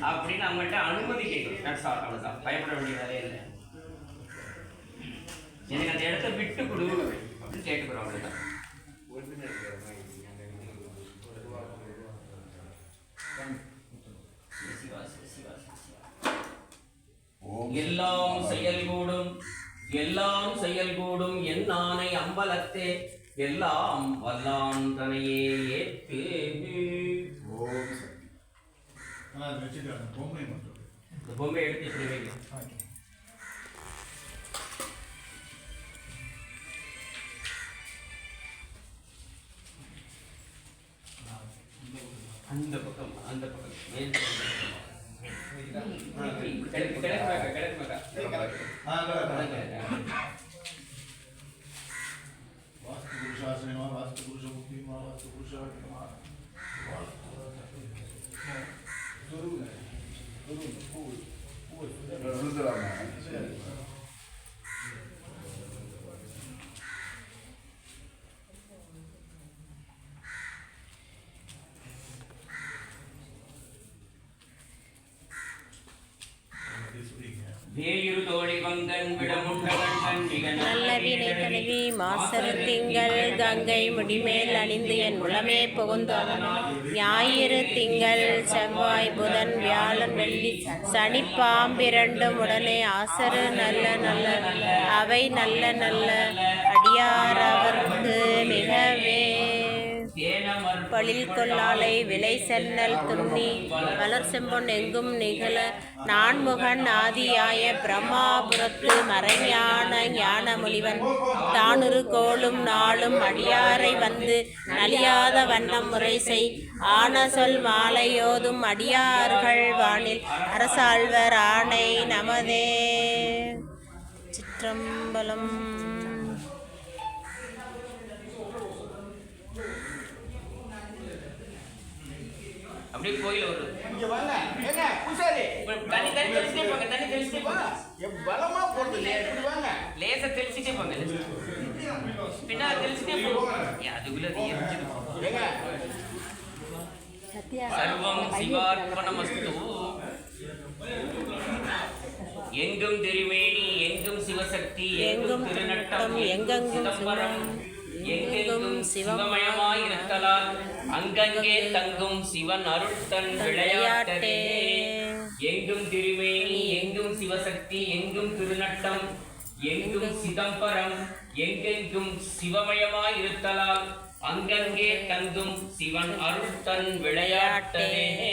அப்படின்னு அவங்கள்ட்ட அனுமதி கேட்கணும். அவ்வளோதான், பயப்பட வேண்டிய வேலையே இல்லை. எனக்கு அந்த இடத்த விட்டு கொடு அப்படின்னு கேட்டுக்கிறோம். அவ்வளோதான். எல்லாம் செயல்கூடும் எல்லாம் செயல்கூடும் என் ஆணை அம்பலத்தே எல்லாம் வல்லான் தனையே ஏற்று. பொம்மை எடுத்து இப்படி வைங்க. அந்த பக்கம் மேல் கிழக்கு वास्तु पुरुषाश्रय वास्तु पुरुष मुक्ति वास्तु पुरुष நல்ல வீணை கழுவி மாசரு திங்கள் கங்கை முடிமேல் அணிந்து என் உளமே புகுந்தோம். ஞாயிறு திங்கள் செவ்வாய் புதன் வியாழன் வெள்ளி சனி பாம்பிரண்டும் உடனே ஆசரு நல்ல நல்ல அவை நல்ல நல்ல அடியார் அவர்க்கு மிகவே. பழில் கொல்லாலை விலை சென்னல் துண்ணி மலர் செம்பொன் எங்கும் நிகழ நான்முகன் ஆதியாய பிரம்மாபுரத்து மறைஞான ஞான முனிவன் தானுரு கோளும் நாளும் அடியாரை வந்து நலியாத வண்ணம் முறை செய் ஆன சொல் மாலையோதும் அடியார்கள் வானில் அரசாழ்வர் ஆணை நமதே. சிற்றம்பலம். அப்படியே கோயில் ஒரு இங்க வாங்க. ஏங்க பூசாரி தண்ணி தெளிச்சிட்டே போங்க. தண்ணி தெளிச்சிட்டே போங்க. பலமா போறது இப்படி வாங்க. லேசா தெளிச்சிட்டே போங்க. பின்னால தெளிச்சிட்டே போங்க. அதுக்குள்ள எரிஞ்சிடும். ஏங்க சர்வம் சிவார்ப்பணமஸ்து. எங்கும் திருமேனி எங்கும் சிவசக்தி எங்கும் திருநட்டம் எங்கும் சிதம்பரம் எங்கெங்கும் சிவமயமாய் இருத்தலால் அங்கங்கே தங்கும் சிவன் அருட்தன் விளையாட்டே. எங்கும் திருமேனி எங்கும் சிவசக்தி எங்கும் திருநட்டம் எங்கும் சிதம்பரம் எங்கெங்கும் சிவமயமாய் இருத்தலால் அங்கங்கே தங்கும் சிவன் அருட்தன் விளையாட்டே.